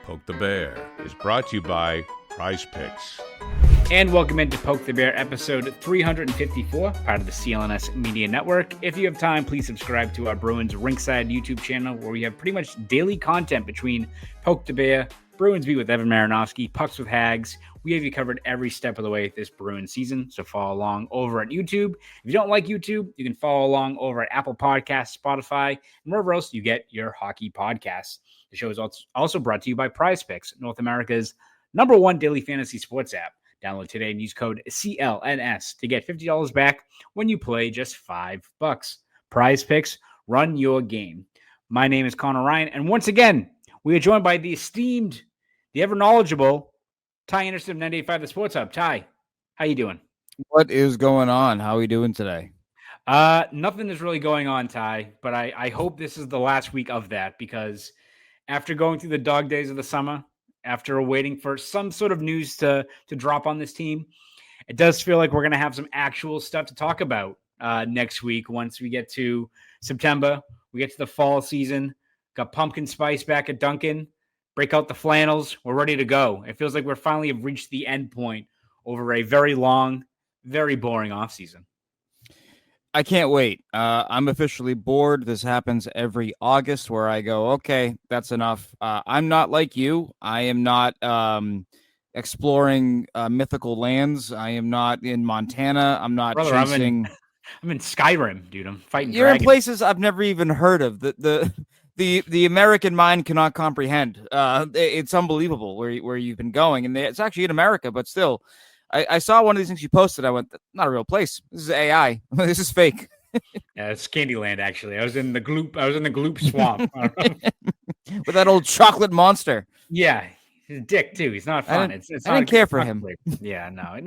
Poke the Bear is brought to you by PrizePicks. And welcome into Poke the Bear, episode 354, part of the CLNS Media Network. If you have time, please subscribe to our Bruins Rinkside YouTube channel, where we have pretty much daily content between Poke the Bear, Bruins Beat with Evan Marinofski, Pucks with Haggs. We have you covered every step of the way this Bruins season, so follow along over at YouTube. If you don't like YouTube, you can follow along over at Apple Podcasts, Spotify, and wherever else you get your hockey podcasts. The show is also brought to you by PrizePicks, North America's #1 daily fantasy sports app. Download today and use code CLNS to get $50 back when you play just $5. PrizePicks, run your game. My name is Conor Ryan, and once again, we are joined by the esteemed, the ever-knowledgeable Ty Anderson of 98.5 The Sports Hub. Ty, how you doing? What is going on? How are we doing today? Nothing is really going on, Ty, but I hope this is the last week of that, because after going through the dog days of the summer, after waiting for some sort of news to drop on this team, it does feel like we're going to have some actual stuff to talk about next week. Once we get to September, we get to the fall season, got pumpkin spice back at Duncan, break out the flannels, we're ready to go. It feels like we're finally have reached the end point over a very long, very boring offseason. I can't wait. I'm officially bored. This happens every August where I go, okay, that's enough. I'm not like you. I am not exploring mythical lands. I am not in Montana. I'm not chasing. I'm in Skyrim, dude. I'm fighting You're dragons. In places I've never even heard of. The American mind cannot comprehend. It's unbelievable where you've been going, and it's actually in America, but still. I saw one of these things you posted. I went, not a real place. This is AI. This is fake. Yeah, it's Candyland, actually. I was in the Gloop swamp. With that old chocolate monster. Yeah, he's a dick too. He's not fun. I didn't care for him. Yeah, no.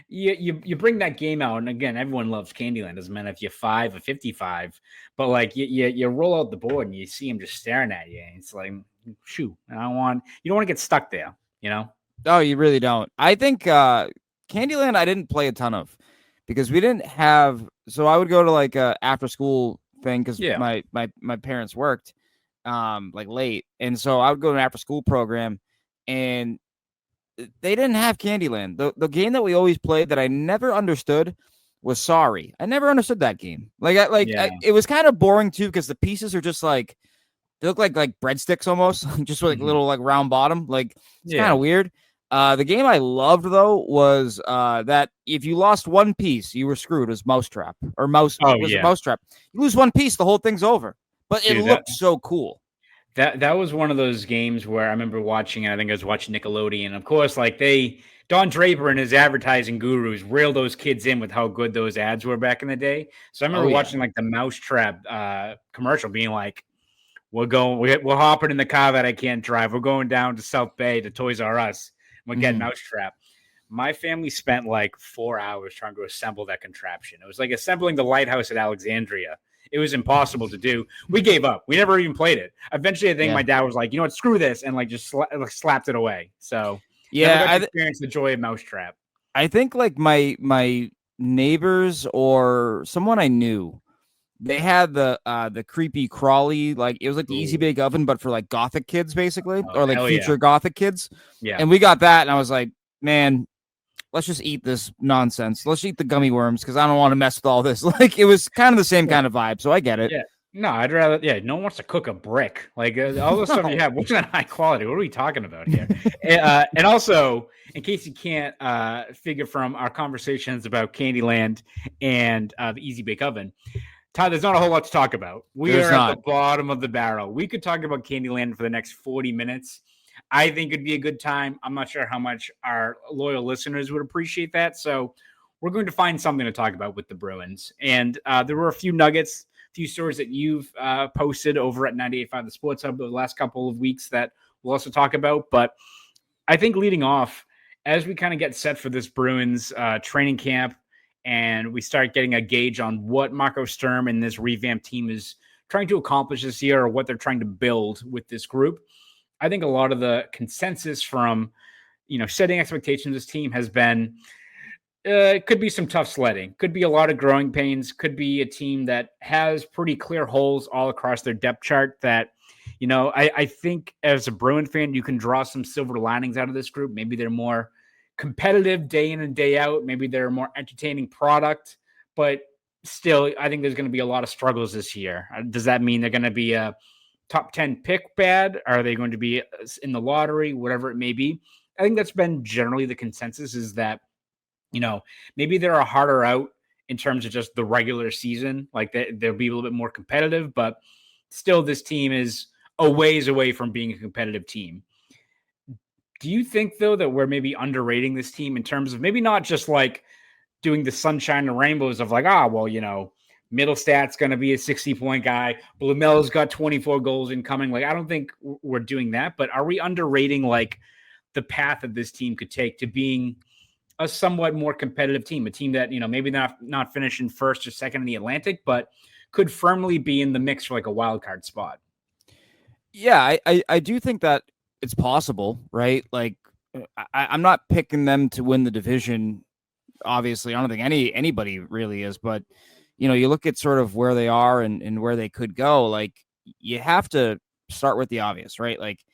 You bring that game out, and again, everyone loves Candyland. Doesn't matter if you're 5 or 55, but like you roll out the board and you see him just staring at you. And it's like, shoot, you don't want to get stuck there, you know. Oh, you really don't. I think Candyland I didn't play a ton of because we didn't have. So I would go to like a after school thing because my parents worked like late, and so I would go to an after school program, and they didn't have Candyland. The game that we always played that I never understood was Sorry. I never understood that game. It was kind of boring too because the pieces are just like they look like breadsticks almost, just with like little like round bottom. Like it's kind of weird. The game I loved though was that if you lost one piece, you were screwed. It was Mousetrap or Mousetrap. You lose one piece, the whole thing's over. But it looked so cool. That was one of those games where I remember watching. I think I was watching Nickelodeon. Of course, like Don Draper and his advertising gurus railed those kids in with how good those ads were back in the day. So I remember watching like the Mousetrap commercial, being like, "We're hopping in the car that I can't drive. We're going down to South Bay to Toys R Us. We're getting Mousetrap." My family spent like 4 hours trying to assemble that contraption. It was like assembling the lighthouse at Alexandria. It was impossible to do. We gave up. We never even played it. Eventually, I think my dad was like, you know what, screw this, and like just slapped it away. So I experienced the joy of Mousetrap. I think like my neighbors or someone I knew, they had the creepy crawly, like it was like the Easy Bake Oven, but for like Gothic kids, basically, or like future Gothic kids. Yeah. And we got that, and I was like, man, let's just eat this nonsense. Let's eat the gummy worms because I don't want to mess with all this. Like it was kind of the same kind of vibe, so I get it. Yeah. No, I'd rather. Yeah, no one wants to cook a brick. Like all the stuff you have, what's that high quality? What are we talking about here? And also, in case you can't figure from our conversations about Candyland and the Easy Bake Oven, Todd, there's not a whole lot to talk about. We're at the bottom of the barrel. We could talk about Candyland for the next 40 minutes. I think it'd be a good time. I'm not sure how much our loyal listeners would appreciate that. So we're going to find something to talk about with the Bruins. And there were a few nuggets, a few stories that you've posted over at 98.5 The Sports Hub the last couple of weeks that we'll also talk about. But I think leading off, as we kind of get set for this Bruins training camp, and we start getting a gauge on what Marco Sturm and this revamped team is trying to accomplish this year, or what they're trying to build with this group, I think a lot of the consensus from, setting expectations of this team has been It could be some tough sledding. Could be a lot of growing pains. Could be a team that has pretty clear holes all across their depth chart that, I think as a Bruin fan, you can draw some silver linings out of this group. Maybe they're more competitive day in and day out. Maybe they're a more entertaining product. But still, I think there's going to be a lot of struggles this year. Does that mean they're going to be a top 10 pick bad? Are they going to be in the lottery? Whatever it may be. I think that's been generally the consensus is that, maybe they're a harder out in terms of just the regular season. Like they'll be a little bit more competitive, but still this team is a ways away from being a competitive team. Do you think, though, that we're maybe underrating this team in terms of maybe not just like doing the sunshine and rainbows of like, Middlestat's going to be a 60-point guy. Blumel's got 24 goals incoming. Like, I don't think we're doing that, but are we underrating like the path that this team could take to being a somewhat more competitive team, a team that, maybe not finishing first or second in the Atlantic, but could firmly be in the mix for like a wild card spot? Yeah, I do think that it's possible, right? Like I'm not picking them to win the division. Obviously, I don't think anybody really is, but you look at sort of where they are and where they could go. Like you have to start with the obvious, right? Like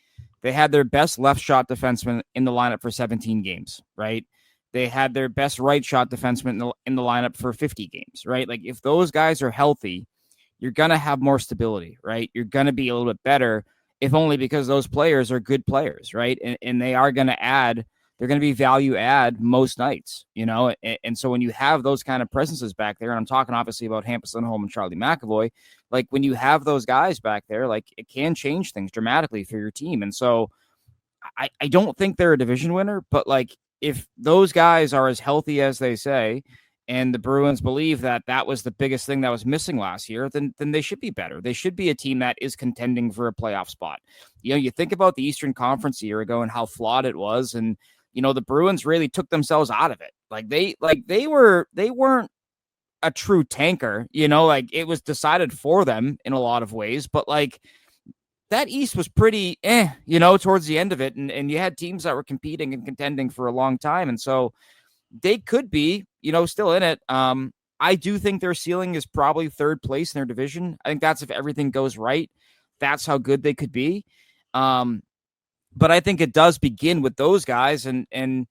they had their best left shot defenseman in the lineup for 17 games, right? They had their best right shot defenseman in the lineup for 50 games, right? Like if those guys are healthy, you're going to have more stability, right? You're going to be a little bit better, if only because those players are good players, right? And they are going to add, they're going to be value add most nights, And so when you have those kind of presences back there, and I'm talking obviously about Hampus Lindholm and Charlie McAvoy, like when you have those guys back there, like it can change things dramatically for your team. And so I don't think they're a division winner, but like, if those guys are as healthy as they say, and the Bruins believe that that was the biggest thing that was missing last year, then they should be better. They should be a team that is contending for a playoff spot. You think about the Eastern Conference a year ago and how flawed it was, and the Bruins really took themselves out of it. They weren't a true tanker. Like it was decided for them in a lot of ways, but like that East was pretty, towards the end of it. And you had teams that were competing and contending for a long time. And so they could be, still in it. I do think their ceiling is probably third place in their division. I think that's if everything goes right. That's how good they could be. But I think it does begin with those guys. And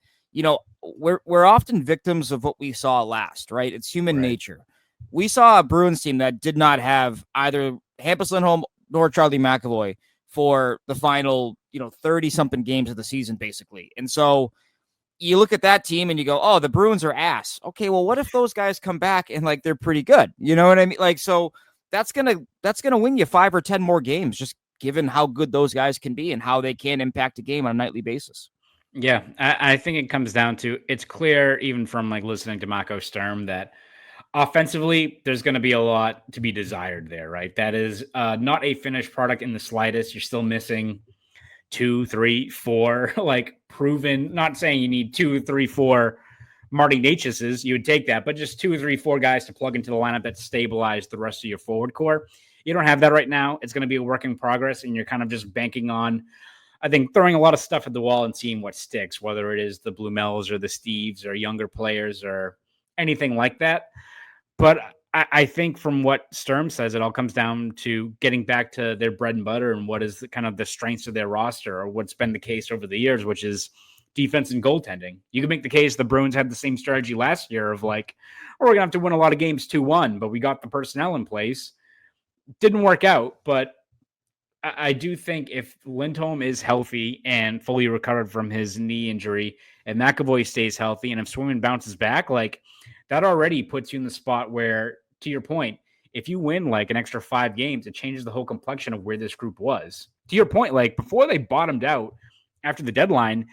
we're often victims of what we saw last, right? It's human nature. We saw a Bruins team that did not have either Hampus Lindholm nor Charlie McAvoy for the final, 30-something games of the season, basically. And so you look at that team and you go, oh, the Bruins are ass. Okay, well, what if those guys come back and, like, they're pretty good? You know what I mean? Like, so that's gonna win you 5 or 10 more games, just given how good those guys can be and how they can impact a game on a nightly basis. Yeah, I think it comes down to, it's clear, even from, like, listening to Mako Sturm, that offensively, there's going to be a lot to be desired there, right? That is not a finished product in the slightest. You're still missing 2, 3, 4, like proven, not saying you need 2, 3, 4 Marty Natchises, you would take that, but just 2, 3, 4 guys to plug into the lineup that stabilize the rest of your forward core. You don't have that right now. It's going to be a work in progress, and you're kind of just banking on, I think, throwing a lot of stuff at the wall and seeing what sticks, whether it is the Blumels or the Steves or younger players or anything like that. But I think from what Sturm says, it all comes down to getting back to their bread and butter and what is kind of the strengths of their roster, or what's been the case over the years, which is defense and goaltending. You can make the case the Bruins had the same strategy last year of like, we're going to have to win a lot of games 2-1, but we got the personnel in place. Didn't work out, but I do think if Lindholm is healthy and fully recovered from his knee injury, and McAvoy stays healthy, and if Swayman bounces back, like, that already puts you in the spot where, to your point, if you win like an extra 5 games, it changes the whole complexion of where this group was. To your point, like before they bottomed out after the deadline,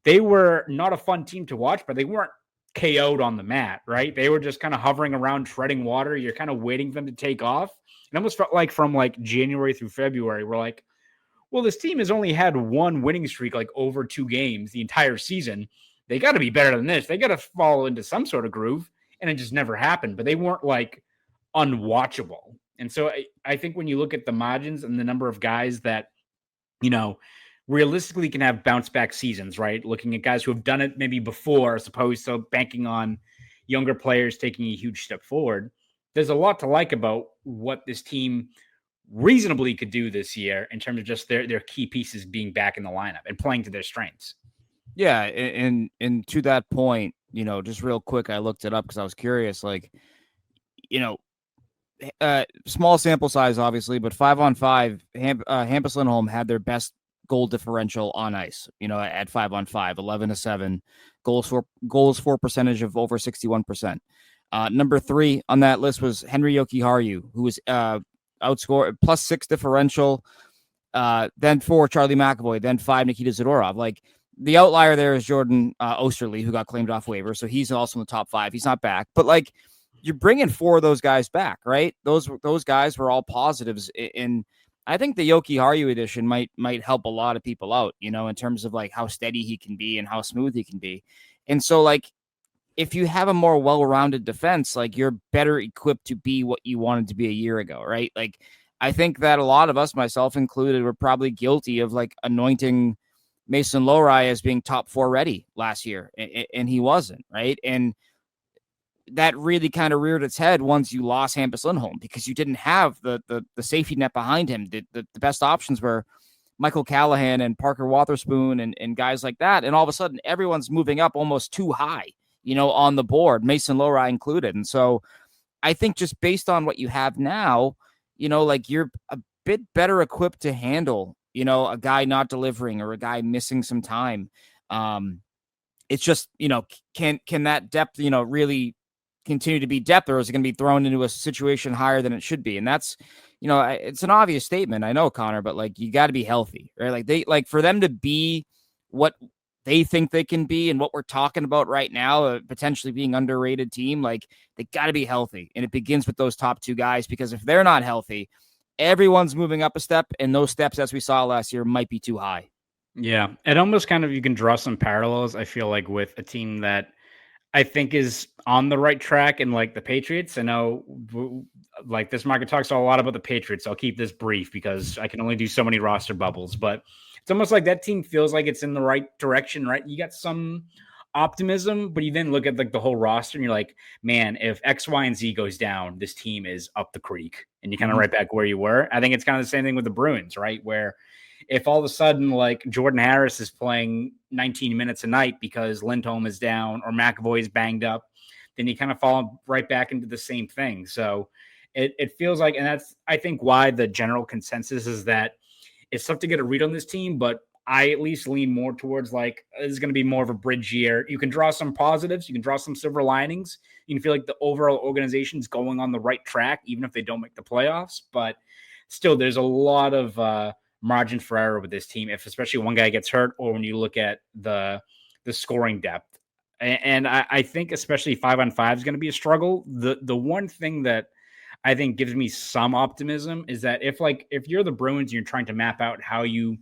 they were not a fun team to watch, but they weren't KO'd on the mat, right? They were just kind of hovering around, treading water. You're kind of waiting for them to take off. It almost felt like from like January through February, we're like, well, this team has only had 1 winning streak, like over 2 games the entire season. They got to be better than this. They got to fall into some sort of groove. And it just never happened, but they weren't like unwatchable. And so I think when you look at the margins and the number of guys that, realistically can have bounce back seasons, right? Looking at guys who have done it maybe before, as opposed to banking on younger players taking a huge step forward. There's a lot to like about what this team reasonably could do this year in terms of just their key pieces being back in the lineup and playing to their strengths. Yeah, and to that point, just real quick, I looked it up because I was curious. Like, small sample size, obviously, but 5-on-5, Hampus Lindholm had their best goal differential on ice. At 5-on-5, 11-7, goals for percentage of over 61%. Number 3 on that list was Henry Jokiharju, who was outscored +6 differential. Then 4, Charlie McAvoy. Then 5, Nikita Zadorov. Like, the outlier there is Jordan Osterley, who got claimed off waiver. So he's also in the top 5. He's not back. But, like, you're bringing 4 of those guys back, right? Those guys were all positives. And I think the Jokiharju edition might help a lot of people out, in terms of, like, how steady he can be and how smooth he can be. And so, like, if you have a more well-rounded defense, like, you're better equipped to be what you wanted to be a year ago, right? Like, I think that a lot of us, myself included, were probably guilty of, like, anointing Mason Lohrei as being top 4 ready last year, and he wasn't, right? And that really kind of reared its head once you lost Hampus Lindholm, because you didn't have the safety net behind him. The best options were Michael Callahan and Parker Wotherspoon and guys like that, and all of a sudden everyone's moving up almost too high, on the board, Mason Lohrei included. And so I think just based on what you have now, like, you're a bit better equipped to handle a guy not delivering or a guy missing some time. It's just, can that depth, really continue to be depth, or is it going to be thrown into a situation higher than it should be? And that's, it's an obvious statement, I know, Connor, but, like, you got to be healthy, right? Like for them to be what they think they can be and what we're talking about right now, potentially being underrated team, like, they got to be healthy. And it begins with those top 2 guys, because if they're not healthy, everyone's moving up a step, and those steps, as we saw last year, might be too high. Yeah. It almost kind of, you can draw some parallels, I feel like, with a team that I think is on the right track, and, like, the Patriots. I know, like, this market talks a lot about the Patriots. I'll keep this brief because I can only do so many roster bubbles, but it's almost like that team feels like it's in the right direction, right? You got some optimism, but you then look at, like, the whole roster and you're like, man, if X, Y, and Z goes down, this team is up the creek, and you kind of right back where you were. I think it's kind of the same thing with the Bruins, right? Where if all of a sudden, like, Jordan Harris is playing 19 minutes a night because Lindholm is down or McAvoy is banged up, then you kind of fall right back into the same thing. So it feels like, and that's, I think, why the general consensus is that it's tough to get a read on this team, but I at least lean more towards, like, this is going to be more of a bridge year. You can draw some positives. You can draw some silver linings. You can feel like the overall organization is going on the right track, even if they don't make the playoffs. But still, there's a lot of margin for error with this team, if especially one guy gets hurt, or when you look at the scoring depth. And I think especially 5-on-5 is going to be a struggle. The one thing that I think gives me some optimism is that if you're the Bruins and you're trying to map out how you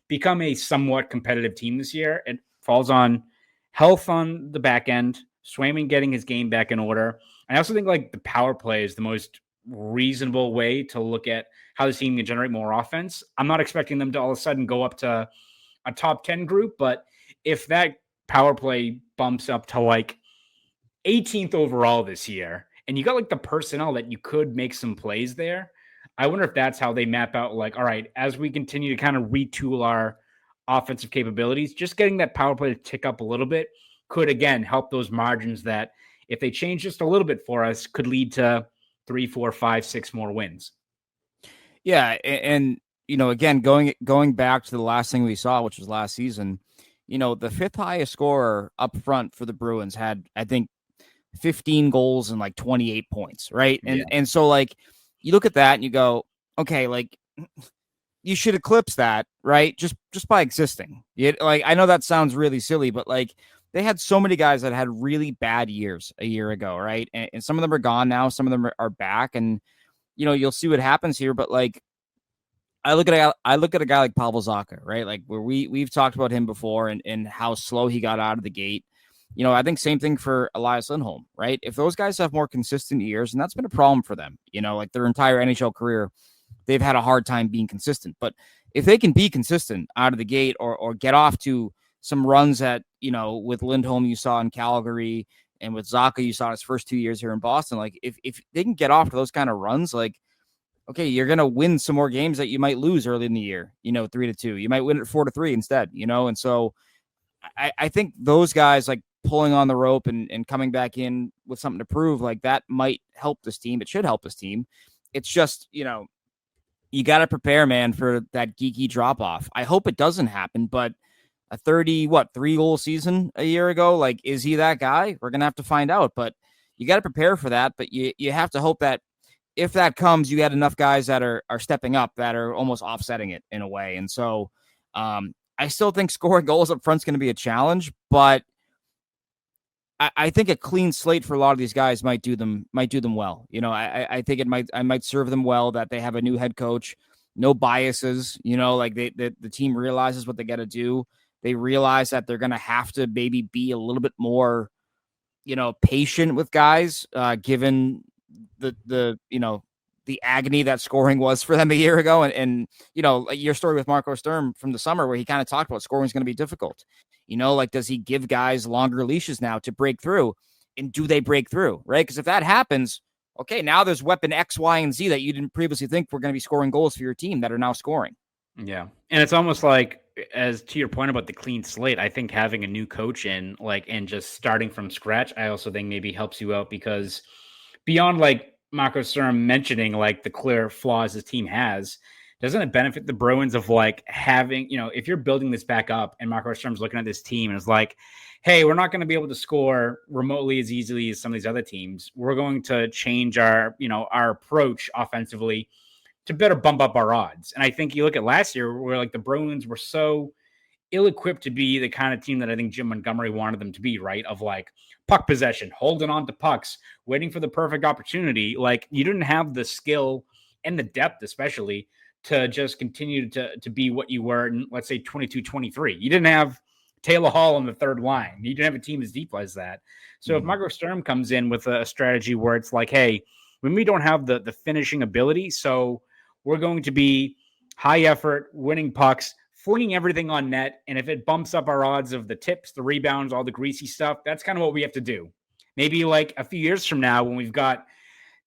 become a somewhat competitive team this year, it falls on health on the back end, Swayman getting his game back in order. I also think, like, the power play is the most reasonable way to look at how this team can generate more offense. I'm not expecting them to all of a sudden go up to a top 10 group, but if that power play bumps up to, like, 18th overall this year, and you got, like, the personnel that you could make some plays there, I wonder if that's how they map out, like, all right, as we continue to kind of retool our offensive capabilities, just getting that power play to tick up a little bit could, again, help those margins that, if they change just a little bit for us, could lead to 3, 4, 5, 6 more wins. Yeah. And again, going back to the last thing we saw, which was last season, the 5th highest scorer up front for the Bruins had, I think, 15 goals and, like, 28 points. Right. And so, like, you look at that and you go, okay, like, you should eclipse that, right? Just by existing. Like, I know that sounds really silly, but, like, they had so many guys that had really bad years a year ago, right? And some of them are gone now. Some of them are back, and, you'll see what happens here. But, like, I look at a guy like Pavel Zacha, right? Like, where we've talked about him before and how slow he got out of the gate. I think same thing for Elias Lindholm, right? If those guys have more consistent years, and that's been a problem for them, like, their entire NHL career, they've had a hard time being consistent. But if they can be consistent out of the gate or get off to some runs that, with Lindholm you saw in Calgary and with Zacha you saw in his first 2 years here in Boston, like if they can get off to those kind of runs, like, okay, you're going to win some more games that you might lose early in the year, 3-2. You might win it 4-3 instead, And so I think those guys like pulling on the rope and coming back in with something to prove, like that might help this team. It should help this team. It's just, you got to prepare, man, for that geeky drop off. I hope it doesn't happen, but a 3-goal season a year ago, like, is he that guy? We're going to have to find out, but you got to prepare for that. But you have to hope that if that comes, you got enough guys that are stepping up, that are almost offsetting it in a way. And so I still think scoring goals up front is going to be a challenge, but I think a clean slate for a lot of these guys might do them well. I think it might serve them well that they have a new head coach, no biases, like the team realizes what they got to do. They realize that they're going to have to maybe be a little bit more, patient with guys, given the agony that scoring was for them a year ago. And your story with Marco Sturm from the summer where he kind of talked about scoring is going to be difficult. Like, does he give guys longer leashes now to break through? And do they break through, right? Because if that happens, okay, now there's weapon X, Y, and Z that you didn't previously think were going to be scoring goals for your team that are now scoring. Yeah. And it's almost like, as to your point about the clean slate, I think having a new coach in, like, and just starting from scratch, I also think maybe helps you out, because beyond like Marco Sturm mentioning like the clear flaws his team has, doesn't it benefit the Bruins of like having, if you're building this back up and Marco Sturm's looking at this team and is like, hey, we're not going to be able to score remotely as easily as some of these other teams. We're going to change our approach offensively to better bump up our odds. And I think you look at last year where like the Bruins were so ill-equipped to be the kind of team that I think Jim Montgomery wanted them to be, right? Of like puck possession, holding on to pucks, waiting for the perfect opportunity. Like, you didn't have the skill and the depth, especially, to just continue to be what you were in, let's say, 22-23. You didn't have Taylor Hall on the third line. You didn't have a team as deep as that. So if Marco Sturm comes in with a strategy where it's like, hey, when we don't have the finishing ability, so we're going to be high effort, winning pucks, flinging everything on net, and if it bumps up our odds of the tips, the rebounds, all the greasy stuff, that's kind of what we have to do. Maybe like a few years from now when we've got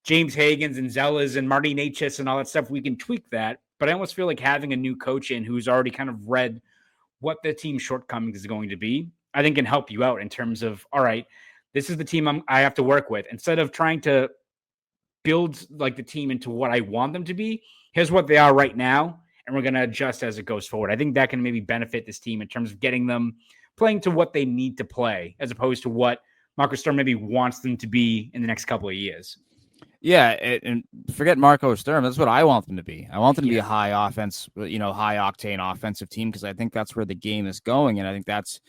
James Hagens and Zellas and Marty Natchez and all that stuff, we can tweak that. But I almost feel like having a new coach in who's already kind of read what the team's shortcomings is going to be, I think can help you out in terms of, all right, this is the team I have to work with. Instead of trying to build like the team into what I want them to be, here's what they are right now, and we're going to adjust as it goes forward. I think that can maybe benefit this team in terms of getting them playing to what they need to play, as opposed to what Marco Sturm maybe wants them to be in the next couple of years. Yeah, and forget Marco Sturm. That's what I want them to be. I want them to be a high offense, high octane offensive team, because I think that's where the game is going. And I think that's,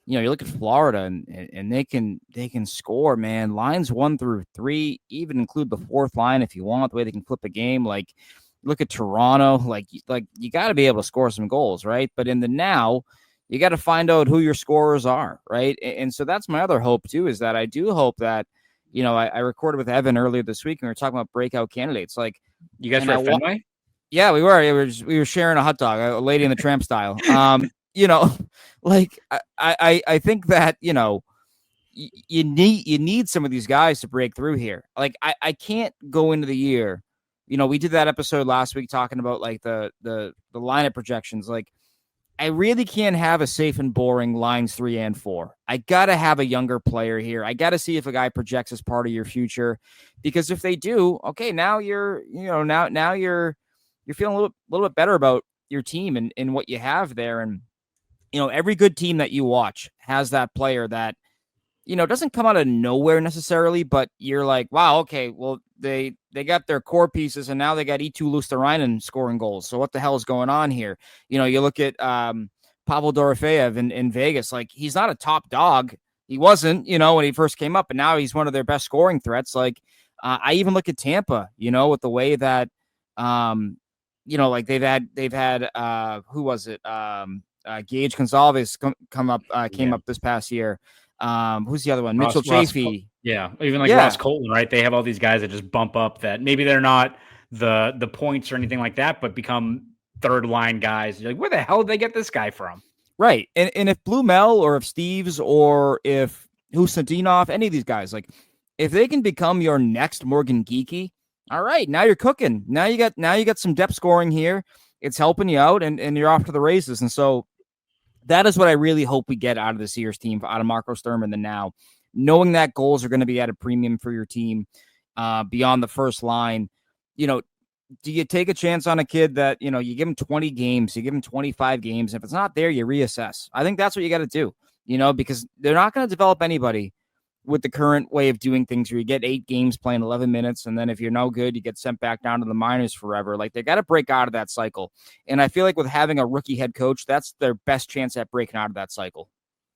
you look at Florida and they can score, man. Lines 1 through 3, even include the fourth line if you want, the way they can flip a game. Like, look at Toronto, like you got to be able to score some goals, right? But in the now, you got to find out who your scorers are, right? And so that's my other hope too, is that I do hope that, I recorded with Evan earlier this week and we were talking about breakout candidates. Like, you guys were at Fenway? Yeah, we were. We were sharing a hot dog, a Lady in the Tramp style. Like I think that you need some of these guys to break through here. Like I can't go into the year. We did that episode last week talking about like the lineup projections. Like, I really can't have a safe and boring lines 3 and 4. I got to have a younger player here. I got to see if a guy projects as part of your future, because if they do, okay, now you're feeling a little bit better about your team and what you have there. And, every good team that you watch has that player that, doesn't come out of nowhere necessarily, but you're like, wow, okay, well, they got their core pieces and now they got Eetu Luostarinen scoring goals. So what the hell is going on here? You look at Pavel Dorofeyev in Vegas. Like, he's not a top dog. He wasn't, when he first came up, and now he's one of their best scoring threats. Like, I even look at Tampa, with the way that, like they've had who was it? Gage Gonzalez came up this past year. Who's the other one? Mitchell Chafee. Even like Ross Colton, right? They have all these guys that just bump up that maybe they're not the points or anything like that, but become third line guys. You're like, where the hell did they get this guy from? Right. And if Blue Mel or if Steves or if Husadinov, any of these guys, like if they can become your next Morgan Geekie, all right, now you're cooking. Now you got some depth scoring here. It's helping you out and you're off to the races. And so that is what I really hope we get out of the Sears team, out of Marco Sturm and the now, knowing that goals are going to be at a premium for your team beyond the first line. Do you take a chance on a kid that, you give him 20 games, you give him 25 games. If it's not there, you reassess. I think that's what you got to do, because they're not going to develop anybody with the current way of doing things where you get 8 games playing 11 minutes. And then if you're no good, you get sent back down to the minors forever. Like they got to break out of that cycle. And I feel like with having a rookie head coach, that's their best chance at breaking out of that cycle.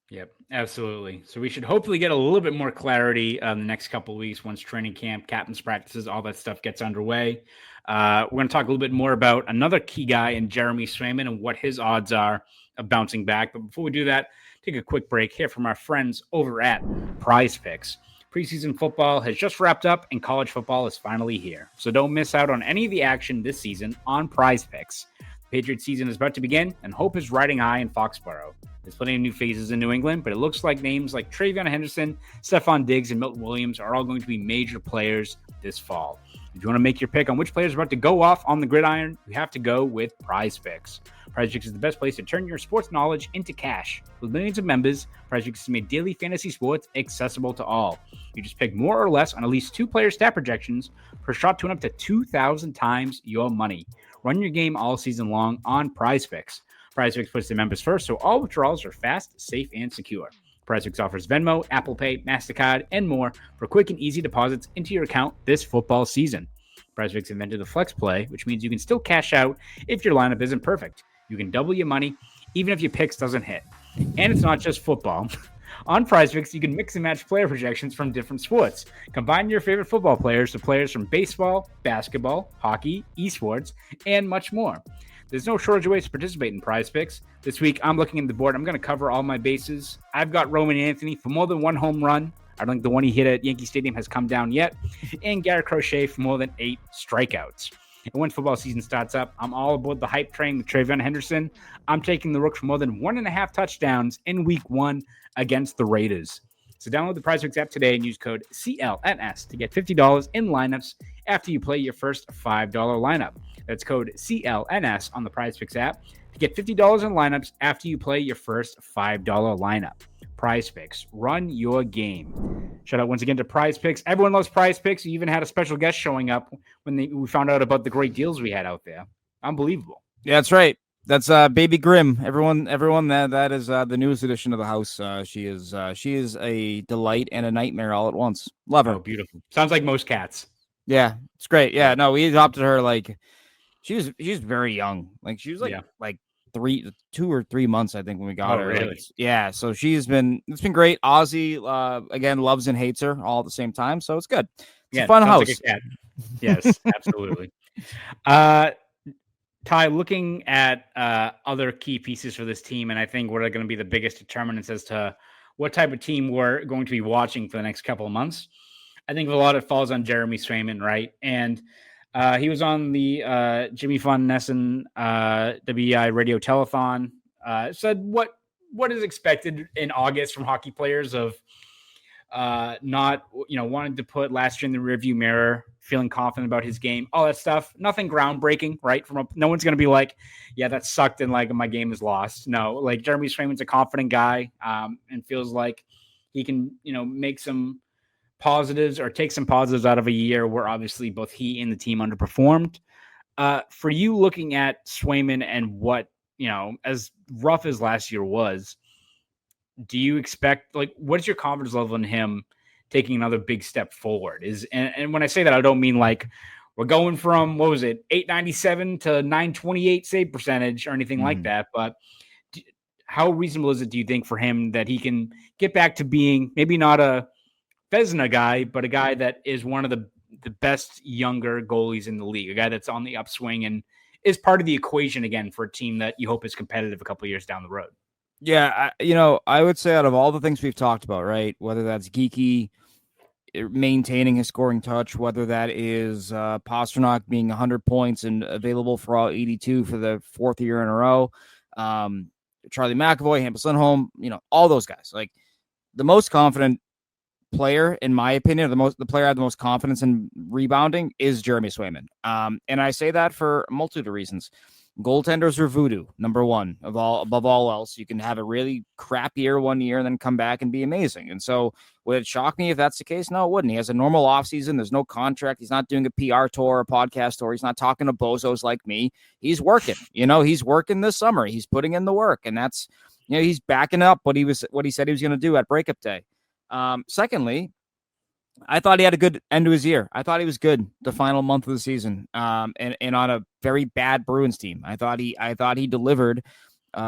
Yep, absolutely. So we should hopefully get a little bit more clarity in the next couple of weeks once training camp, captain's practices, all that stuff gets underway. We're going to talk a little bit more about another key guy in Jeremy Swayman and what his odds are of bouncing back. But before we do that, take a quick break here from our friends over at PrizePicks. Preseason football has just wrapped up and college football is finally here. So don't miss out on any of the action this season on PrizePicks. The Patriots season is about to begin and hope is riding high in Foxborough. There's plenty of new faces in New England, but it looks like names like Travion Henderson, Stephon Diggs, and Milton Williams are all going to be major players this fall. If you want to make your pick on which players are about to go off on the gridiron, you have to go with PrizePicks. PrizePicks is the best place to turn your sports knowledge into cash. With millions of members, PrizePicks has made daily fantasy sports accessible to all. You just pick more or less on at least 2 player stat projections per shot to win up to 2,000 times your money. Run your game all season long on PrizePicks. PrizePicks puts the members first, so all withdrawals are fast, safe, and secure. PrizePicks offers Venmo, Apple Pay, MasterCard, and more for quick and easy deposits into your account this football season. PrizePicks invented the flex play, which means you can still cash out if your lineup isn't perfect. You can double your money even if your picks doesn't hit. And it's not just football. On PrizePicks, you can mix and match player projections from different sports. Combine your favorite football players with players from baseball, basketball, hockey, esports, and much more. There's no shortage of ways to participate in PrizePicks. This week, I'm looking at the board. I'm going to cover all my bases. I've got Roman Anthony for more than 1 home run. I don't think the one he hit at Yankee Stadium has come down yet. And Garrett Crochet for more than 8 strikeouts. And when football season starts up, I'm all aboard the hype train with Travion Henderson. I'm taking the Rook for more than 1.5 touchdowns in week 1 against the Raiders. So download the PrizePicks app today and use code CLNS to get $50 in lineups after you play your first $5 lineup. That's code CLNS on the PrizePicks app to get $50 in lineups after you play your first $5 lineup. PrizePicks, run your game. Shout out once again to PrizePicks. Everyone loves PrizePicks. We even had a special guest showing up when we found out about the great deals we had out there. Unbelievable. Yeah, that's right. That's Baby Grimm. Everyone that is the newest addition of the house. She is a delight and a nightmare all at once. Love her. Oh, beautiful. Sounds like most cats. Yeah, it's great. Yeah, no, we adopted her like she was very young. Like she was like 2 or 3 months, I think, when we got her. Really? Like, so it's been great. Ozzy again loves and hates her all at the same time, so it's good. It's a fun house. Like a cat. Yes, absolutely. Ty, looking at other key pieces for this team, and I think what are going to be the biggest determinants as to what type of team we're going to be watching for the next couple of months, I think a lot of it falls on Jeremy Swayman, right? And he was on the Jimmy Von Nessen WEI radio telethon, said what is expected in August from hockey players of not, wanting to put last year in the rearview mirror, feeling confident about his game, all that stuff. Nothing groundbreaking, right? No one's going to be like, yeah, that sucked and like my game is lost. No, like Jeremy Swayman's a confident guy and feels like he can, make some positives or take some positives out of a year where obviously both he and the team underperformed. For you looking at Swayman and what, as rough as last year was, do you expect, what's your confidence level in him taking another big step forward? And when I say that, I don't mean like we're going from, 897 to 928 save percentage or anything like that. But how reasonable is it, do you think, for him that he can get back to being maybe not a Vezina guy, but a guy that is one of the best younger goalies in the league, a guy that's on the upswing and is part of the equation again for a team that you hope is competitive a couple of years down the road? Yeah, I would say out of all the things we've talked about, right, whether that's geeky, maintaining his scoring touch, whether that is Pasternak being 100 points and available for all 82 for the 4th year in a row. Charlie McAvoy, Hampus Lindholm, all those guys. Like, the most confident player, in my opinion, the player I have the most confidence in rebounding is Jeremy Swayman. And I say that for a multitude of reasons. Goaltenders are voodoo, number one, above all else. You can have a really crap year one year and then come back and be amazing. And so would it shock me if that's the case? No, it wouldn't. He has a normal offseason. There's no contract. He's not doing a PR tour, a podcast tour. He's not talking to bozos like me. He's working. He's working this summer. He's putting in the work. And that's, he's backing up what he said he was going to do at breakup day. Secondly, I thought he had a good end to his year. I thought he was good the final month of the season. And on a very bad Bruins team. I thought he delivered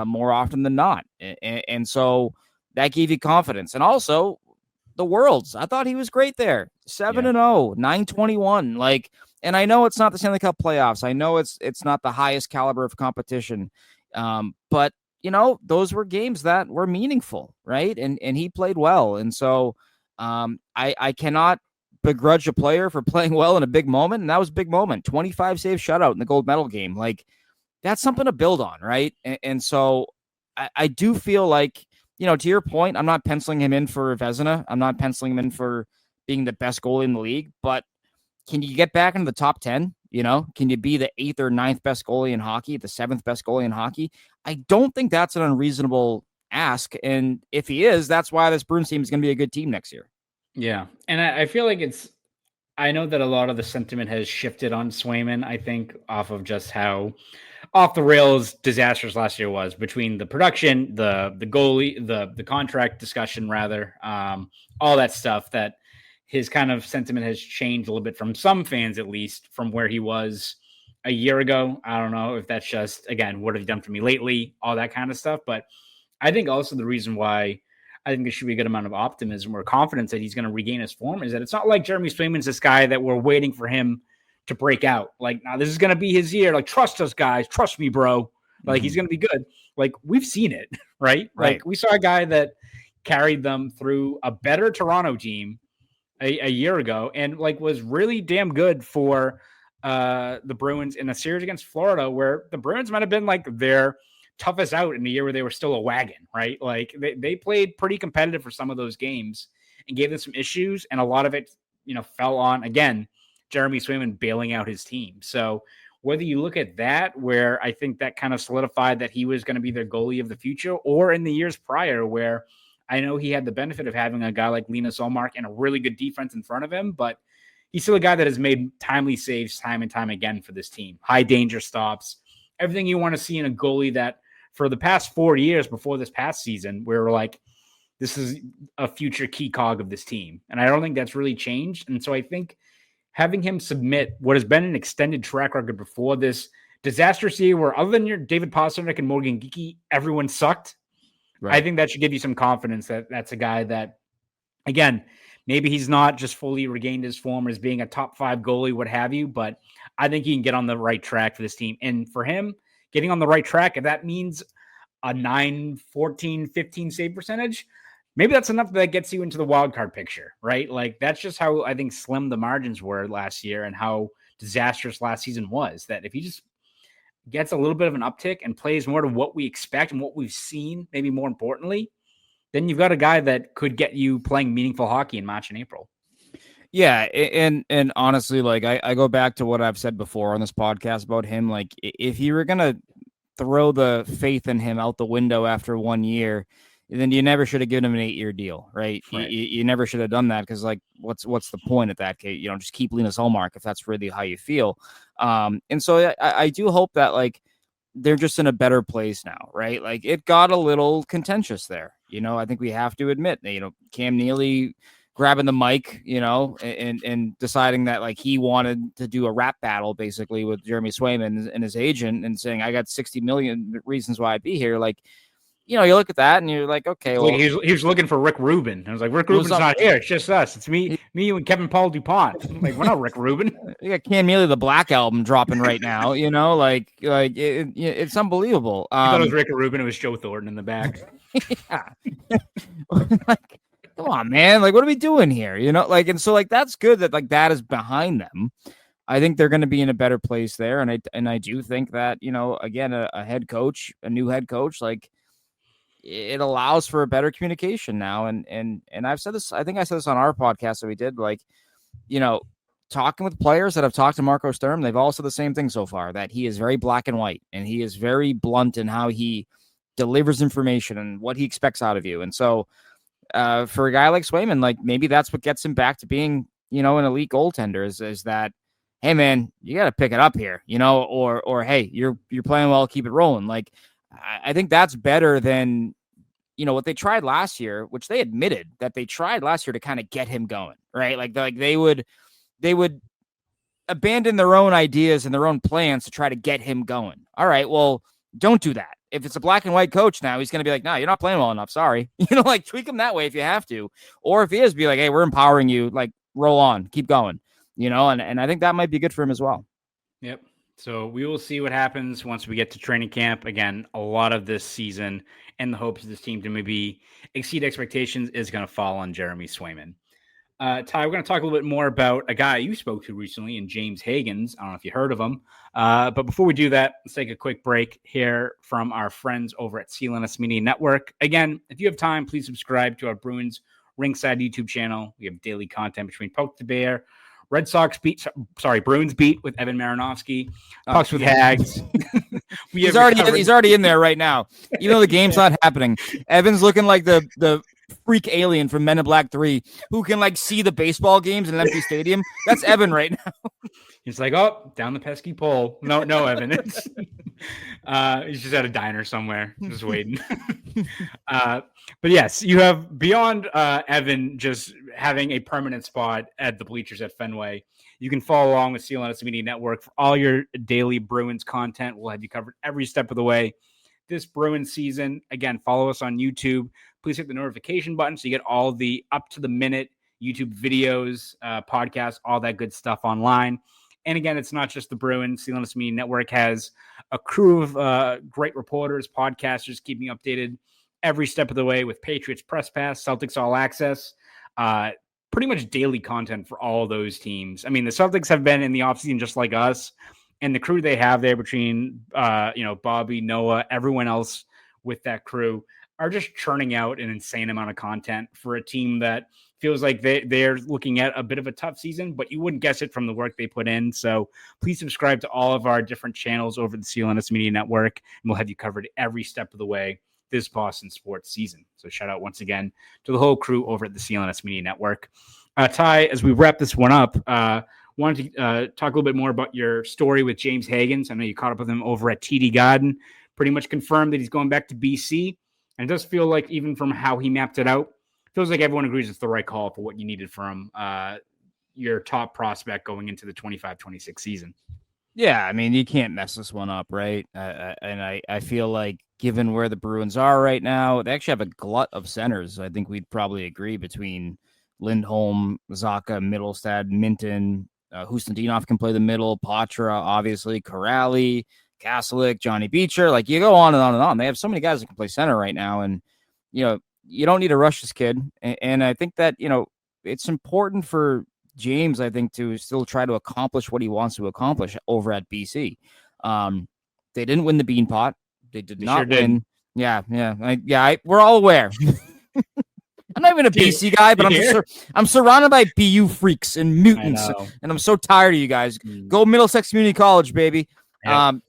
more often than not. And so that gave you confidence. And also the Worlds. I thought he was great there. 7-0, 921. Like, and I know it's not the Stanley Cup playoffs. I know it's not the highest caliber of competition. But those were games that were meaningful, right? And he played well. And so I cannot begrudge a player for playing well in a big moment. And that was a big moment. 25 save shutout in the gold medal game. Like, that's something to build on, right? And so I do feel like, to your point, I'm not penciling him in for Vezina. I'm not penciling him in for being the best goalie in the league. But can you get back into the top 10? Can you be the 8th or 9th best goalie in hockey, the 7th best goalie in hockey? I don't think that's an unreasonable ask. And if he is, that's why this Bruins team is going to be a good team next year. Yeah. And I feel like I know that a lot of the sentiment has shifted on Swayman, I think, off of just how off the rails disastrous last year was between the production, the goalie, the contract discussion, rather, all that stuff, that his kind of sentiment has changed a little bit from some fans, at least from where he was a year ago. I don't know if that's just, again, what have you done for me lately, all that kind of stuff. But I think also the reason why I think there should be a good amount of optimism or confidence that he's going to regain his form is that it's not like Jeremy Swayman's this guy that we're waiting for him to break out. Like, now this is going to be his year. Like, trust us, guys. Trust me, bro. Like, he's going to be good. Like, we've seen it, right? Like, we saw a guy that carried them through a better Toronto team a year ago and, like, was really damn good for the Bruins in a series against Florida, where the Bruins might have been, like, their toughest out in the year where they were still a wagon, right? Like, they played pretty competitive for some of those games and gave them some issues. And a lot of it, fell on, again, Jeremy Swayman bailing out his team. So whether you look at that, where I think that kind of solidified that he was going to be their goalie of the future, or in the years prior, where I know he had the benefit of having a guy like Linus Ullmark and a really good defense in front of him, but he's still a guy that has made timely saves time and time again for this team. High danger stops, everything you want to see in a goalie that for the past 4 years before this past season, we were like, this is a future key cog of this team. And I don't think that's really changed. And so I think having him submit what has been an extended track record before this disastrous year, where other than your David Pastrnak and Morgan Geekie, everyone sucked. Right. I think that should give you some confidence that that's a guy that, again, maybe he's not just fully regained his form as being a top 5 goalie, what have you, but I think he can get on the right track for this team. And for him, getting on the right track, if that means a 9, 14, 15 save percentage, maybe that's enough that gets you into the wild card picture, right? Like, that's just how I think slim the margins were last year and how disastrous last season was, that if he just gets a little bit of an uptick and plays more to what we expect and what we've seen, maybe more importantly, then you've got a guy that could get you playing meaningful hockey in March and April. Yeah, and honestly, like, I go back to what I've said before on this podcast about him. Like, if you were going to throw the faith in him out the window after 1 year, then you never should have given him an 8-year deal, right? You never should have done that, because, like, what's the point at that case? Just keep Linus Ullmark if that's really how you feel. And so I do hope that, like, they're just in a better place now, right? Like, it got a little contentious there. I think we have to admit that, Cam Neely grabbing the mic, and deciding that, like, he wanted to do a rap battle basically with Jeremy Swayman and his agent, and saying, I got 60 million reasons why I'd be here. Like, you look at that and you're like, okay, well, he was looking for Rick Rubin. I was like, Rick Rubin's not here. It's just us. It's me, you, and Kevin Paul DuPont. Like, we're not Rick Rubin. You got Cam Neely, the Black Album, dropping right now. Like it's unbelievable. I thought it was Rick Rubin. It was Joe Thornton in the back. Yeah. Like, come come on, man. Like, what are we doing here? And so that's good that that is behind them. I think they're going to be in a better place there. And I do think that, again, a head coach, a new head coach, it allows for a better communication now. And I've said this, I think I said this on our podcast that we did, talking with players that have talked to Marco Sturm, they've all said the same thing so far, that he is very black and white and he is very blunt in how he delivers information and what he expects out of you. And so for a guy like Swayman, maybe that's what gets him back to being, an elite goaltender is that, hey man, you got to pick it up here, or hey, you're playing well, keep it rolling. I think that's better than, what they tried last year, which they admitted that they tried last year to kind of get him going, right? They would abandon their own ideas and their own plans to try to get him going. All right, well, don't do that. If it's a black and white coach now, he's going to be like, no, you're not playing well enough. Sorry. Tweak him that way if you have to. Or if he is, be like, hey, we're empowering you. Roll on, keep going, and I think that might be good for him as well. Yep. So we will see what happens once we get to training camp. Again, a lot of this season and the hopes of this team to maybe exceed expectations is going to fall on Jeremy Swayman. Ty, we're going to talk a little bit more about a guy you spoke to recently in James Hagens. I don't know if you heard of him. But before we do that, let's take a quick break here from our friends over at CLNS Media Network. Again, if you have time, please subscribe to our Bruins Rinkside YouTube channel. We have daily content between Poke the Bear, Bruins Beat with Evan Marinofski, Pucks with Haggs. He's already in there right now. Even though the game's not happening. Evan's looking like the freak alien from Men in Black 3 who can see the baseball games in an empty stadium. That's Evan right now. He's like, oh, down the pesky pole. No, Evan. It's he's just at a diner somewhere, just waiting. But yes, you have beyond Evan just having a permanent spot at the bleachers at Fenway. You can follow along with CLNS Media Network for all your daily Bruins content. We'll have you covered every step of the way this Bruins season. Again, follow us on YouTube. Please hit the notification button so you get all the up-to-the-minute YouTube videos, podcasts, all that good stuff online. And again, it's not just the Bruins. CLNS Media Network has a crew of great reporters, podcasters, keeping you updated every step of the way with Patriots Press Pass, Celtics All Access, pretty much daily content for all those teams. I mean, the Celtics have been in the offseason just like us, and the crew they have there between, Bobby, Noah, everyone else with that crew are just churning out an insane amount of content for a team that feels like they're looking at a bit of a tough season, but you wouldn't guess it from the work they put in. So please subscribe to all of our different channels over the CLNS Media Network, and we'll have you covered every step of the way this Boston sports season. So shout out once again to the whole crew over at the CLNS Media Network. Ty, as we wrap this one up, wanted to talk a little bit more about your story with James Hagens. I know you caught up with him over at TD Garden, pretty much confirmed that he's going back to BC. And it does feel like, even from how he mapped it out, feels like everyone agrees it's the right call for what you needed from your top prospect going into the 25-26 season. Yeah, I mean, you can't mess this one up, right? And I feel like, given where the Bruins are right now, they actually have a glut of centers. I think we'd probably agree between Lindholm, Zaka, Mittelstadt, Minton, Hustendinov can play the middle, Patra, obviously, Corrali, Kasalik, Johnny Beecher. You go on and on and on. They have so many guys that can play center right now, and you don't need to rush this kid. And I think that it's important for James, I think, to still try to accomplish what he wants to accomplish over at BC. They didn't win the Beanpot. They did not win. Yeah. We're all aware. I'm not even a BC guy, but I'm surrounded by BU freaks and mutants, and I'm so tired of you guys. Go Middlesex Community College, baby. Yep. I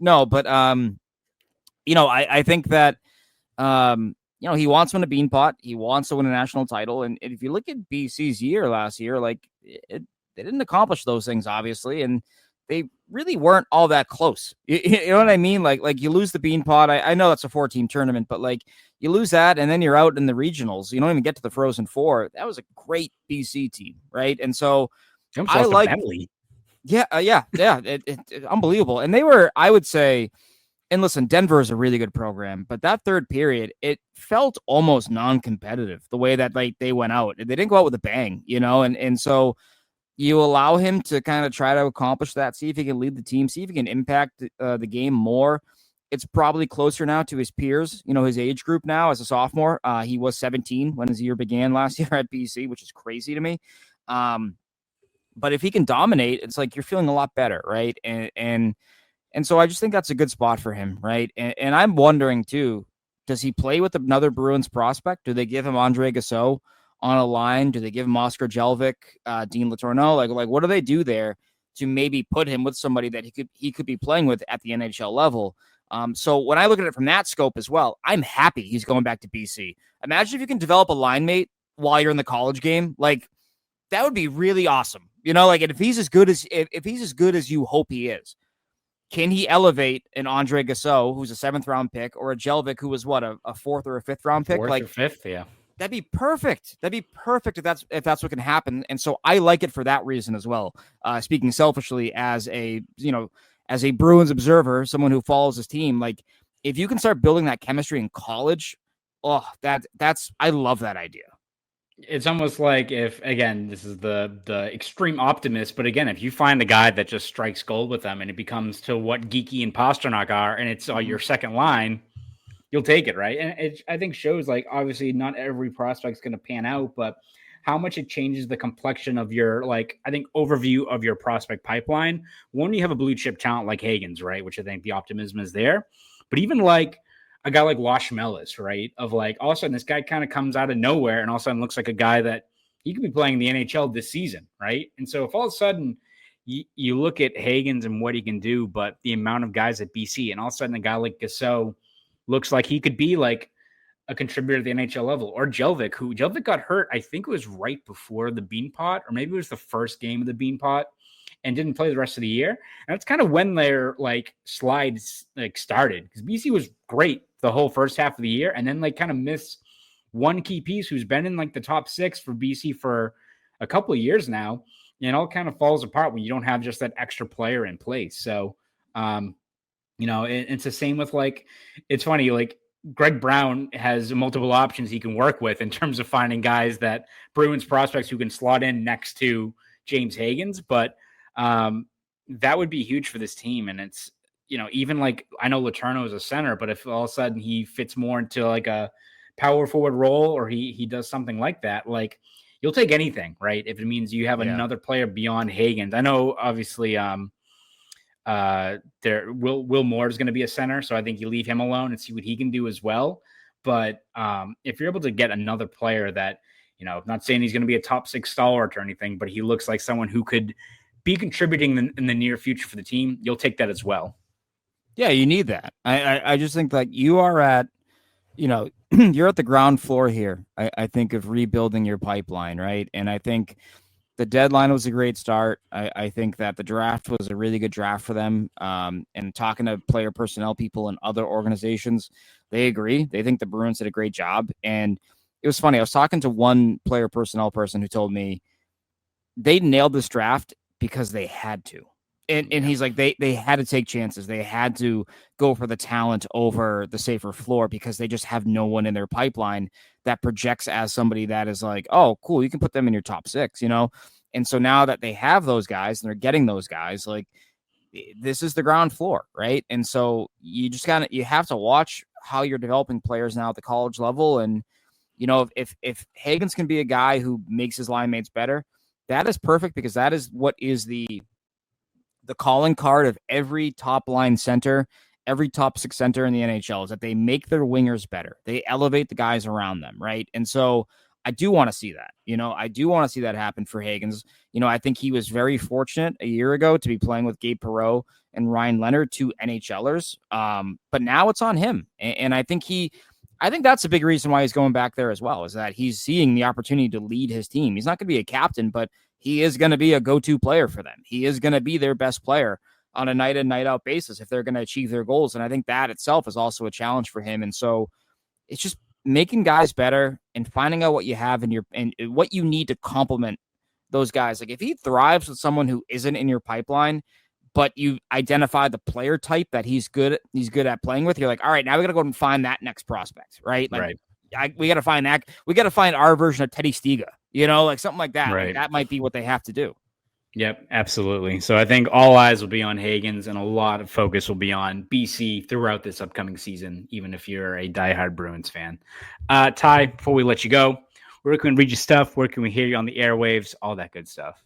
think that, he wants to win a Beanpot. He wants to win a national title. And if you look at BC's year last year, they didn't accomplish those things, obviously. And they really weren't all that close. You know what I mean? Like you lose the Beanpot. I know that's a 4-team tournament, but you lose that and then you're out in the regionals. You don't even get to the Frozen Four. That was a great BC team, right? And so I like Bentley. Yeah. Unbelievable. And they were, I would say, and listen, Denver is a really good program, but that third period, it felt almost non-competitive the way that they went out. They didn't go out with a bang, and so you allow him to kind of try to accomplish that, see if he can lead the team, see if he can impact the game more. it's probably closer now to his peers, his age group now as a sophomore. He was 17 when his year began last year at BC, which is crazy to me. But if he can dominate, it's like you're feeling a lot better, right? And so I just think that's a good spot for him, right? And I'm wondering too, does he play with another Bruins prospect? Do they give him Andre Gasso on a line? Do they give him Oscar Jelvik, Dean Letourneau? Like what do they do there to maybe put him with somebody that he could be playing with at the NHL level? So when I look at it from that scope as well, I'm happy he's going back to BC. Imagine if you can develop a line mate while you're in the college game. Like, that would be really awesome. Like if he's as good as you hope he is, can he elevate an Andre Gasso, who's a 7th round pick, or a Jelvik, who was what, a 4th or a 5th round pick? Like 5th, yeah. That'd be perfect. That'd be perfect if that's what can happen. And so I like it for that reason as well. Speaking selfishly as a Bruins observer, someone who follows his team, like if you can start building that chemistry in college, I love that idea. It's almost like if, again, this is the extreme optimist, but again, if you find a guy that just strikes gold with them and it becomes to what Geeky and Pasternak are, and it's your second line, you'll take it, right? And it, I think, shows like obviously not every prospect's going to pan out, but how much it changes the complexion of your, like, I think, overview of your prospect pipeline when you have a blue chip talent like Hagens, right? Which I think the optimism is there, but even like a guy like Wash Mellis, right? Of like, all of a sudden this guy kind of comes out of nowhere and all of a sudden looks like a guy that he could be playing the NHL this season, right? And so if all of a sudden you look at Hagens and what he can do, but the amount of guys at BC, and all of a sudden a guy like Gasso looks like he could be like a contributor to the NHL level, or Jelvik got hurt. I think it was right before the Beanpot, or maybe it was the first game of the Beanpot, and didn't play the rest of the year. And that's kind of when their like slides like started, because BC was great the whole first half of the year, and then like kind of miss one key piece who's been in like the top 6 for BC for a couple of years now, and it all kind of falls apart when you don't have just that extra player in place. So, it's the same with like, it's funny, like Greg Brown has multiple options he can work with in terms of finding guys that Bruins prospects who can slot in next to James Hagens, but that would be huge for this team. And it's, even like, I know Letourneau is a center, but if all of a sudden he fits more into like a power forward role, or he does something like that, like you'll take anything, right? If it means you have another player beyond Hagens. I know obviously Will Moore is going to be a center, so I think you leave him alone and see what he can do as well. But if you're able to get another player that, I'm not saying he's going to be a top 6 stalwart or anything, but he looks like someone who could be contributing in the near future for the team, you'll take that as well. Yeah, you need that. I just think that you are at, you're at the ground floor here, I think, of rebuilding your pipeline, right? And I think the deadline was a great start. I think that the draft was a really good draft for them. And talking to player personnel people in other organizations, they agree. They think the Bruins did a great job. And it was funny. I was talking to one player personnel person who told me they nailed this draft because they had to. And he's like, they had to take chances. They had to go for the talent over the safer floor because they just have no one in their pipeline that projects as somebody that is like, oh, cool, you can put them in your top 6, And so now that they have those guys and they're getting those guys, like, this is the ground floor, right? And so you just you have to watch how you're developing players now at the college level. And, if Hagens can be a guy who makes his line mates better, that is perfect, because that is what is the calling card of every top line center, every top 6 center in the NHL, is that they make their wingers better. They elevate the guys around them, right? And so I do want to see that. I do want to see that happen for Hagens. I think he was very fortunate a year ago to be playing with Gabe Perreault and Ryan Leonard, 2 NHLers. But now it's on him. And I think that's a big reason why he's going back there as well, is that he's seeing the opportunity to lead his team. He's not going to be a captain, but he is going to be a go-to player for them. He is going to be their best player on a night in, night out basis if they're going to achieve their goals. And I think that itself is also a challenge for him. And so it's just making guys better and finding out what you have and what you need to complement those guys. Like if he thrives with someone who isn't in your pipeline, but you identify the player type that he's good at playing with, you're like, all right, now we got to go and find that next prospect, right? Like, right. We got to find that. We got to find our version of Teddy Stiga, like something like that. Right. Like that might be what they have to do. Yep, absolutely. So I think all eyes will be on Hagens, and a lot of focus will be on BC throughout this upcoming season, even if you're a diehard Bruins fan. Ty, before we let you go, where can we read your stuff? Where can we hear you on the airwaves? All that good stuff.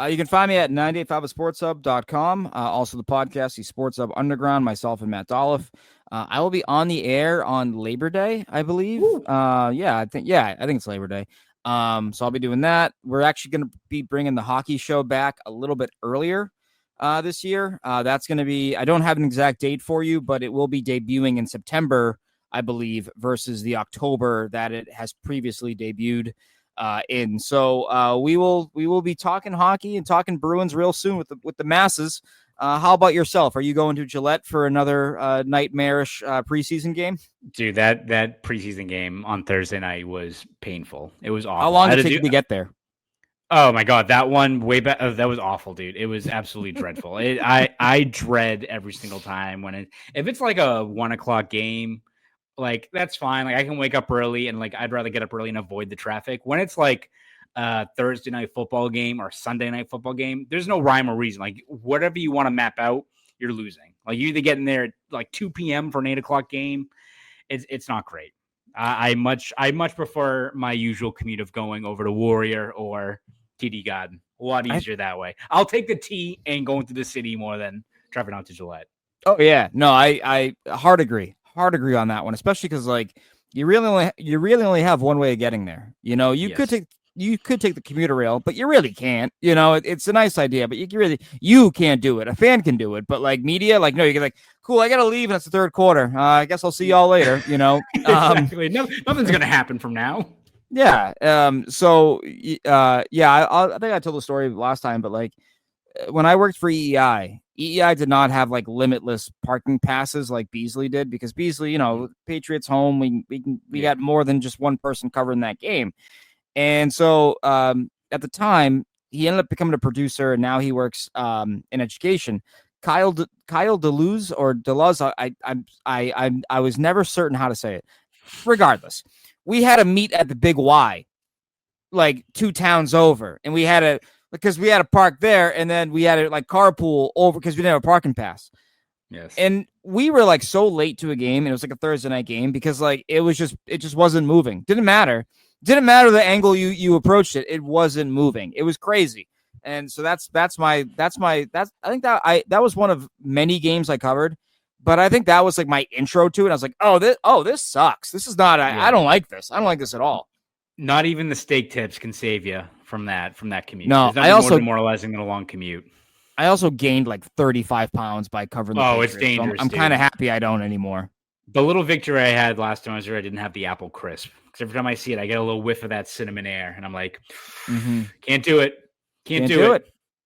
You can find me at 985sportshub.com. Also the podcast, the Sports Hub Underground, myself and Matt Dolph. I will be on the air on Labor Day, I believe. I think it's Labor Day. So I'll be doing that. We're actually going to be bringing the hockey show back a little bit earlier this year. That's going to be, I don't have an exact date for you, but it will be debuting in September, I believe, versus the October that it has previously debuted in. So we will be talking hockey and talking Bruins real soon with the masses. How about yourself? Are you going to Gillette for another nightmarish preseason game? Dude, that preseason game on Thursday night was painful. It was awful. How long did it take you to get there? Oh my God, that one way back. That was awful, dude. It was absolutely dreadful. I dread every single time if it's like a 1 o'clock game, like that's fine. Like I can wake up early and like I'd rather get up early and avoid the traffic. When it's like Thursday night football game or Sunday night football game, there's no rhyme or reason. Like whatever you want to map out, you're losing. Like you're either getting there at like 2 p.m. for an 8 o'clock game. It's not great. I much prefer my usual commute of going over to Warrior or TD Garden. A lot easier that way. I'll take the T and going to the city more than driving out to Gillette. Oh yeah, no, I hard agree on that one, especially because like you really only have one way of getting there. You know, you could take the commuter rail, but you really can't. You know, it's a nice idea, but you can't do it. A fan can do it, but like media, like no, you can like, cool, I gotta leave and it's the third quarter. I guess I'll see y'all later. You know, exactly. Nothing's gonna happen from now. Yeah. I think I told the story last time, but like when I worked for EEI did not have like limitless parking passes like Beasley did, because Beasley, you know, Patriots home, we got more than just one person covering that game. And so at the time, he ended up becoming a producer, and now he works in education. Kyle Deluz or Deluz, I was never certain how to say it. Regardless, we had a meet at the Big Y, like 2 towns over, and we had a park there, and then we had a like carpool over because we didn't have a parking pass. Yes. And we were like so late to a game, and it was like a Thursday night game because like it just wasn't moving. Didn't matter the angle you approached it. It wasn't moving. It was crazy. And so that's I think that was one of many games I covered, but I think that was like my intro to it. I was like, this sucks. This is not, I don't like this. I don't like this at all. Not even the steak tips can save you from that commute. No, I also more demoralizing than a long commute. I also gained like 35 pounds by covering the Patriots, it's dangerous. So I'm kind of happy I don't anymore. The little victory I had last time I was there, I didn't have the apple crisp. Because every time I see it, I get a little whiff of that cinnamon air, and I'm like, can't do it. Can't do it.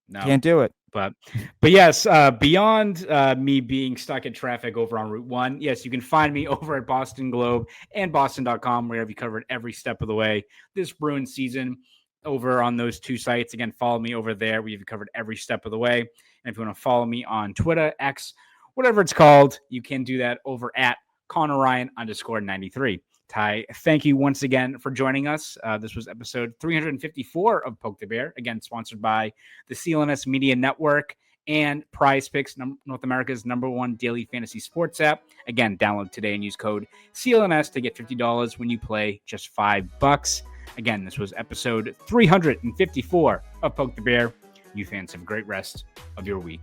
No. Can't do it. But yes, beyond me being stuck in traffic over on Route 1, yes, you can find me over at Boston Globe and Boston.com, where I've covered every step of the way this Bruins season over on those 2 sites. Again, follow me over there. We've covered every step of the way. And if you want to follow me on Twitter, X, whatever it's called, you can do that over at Conor Ryan _93. Ty, thank you once again for joining us. This was episode 354 of Poke the Bear, again, sponsored by the CLNS Media Network and PrizePicks, North America's #1 daily fantasy sports app. Again, download today and use code CLNS to get $50 when you play just $5. Again, this was episode 354 of Poke the Bear. You fans have a great rest of your week.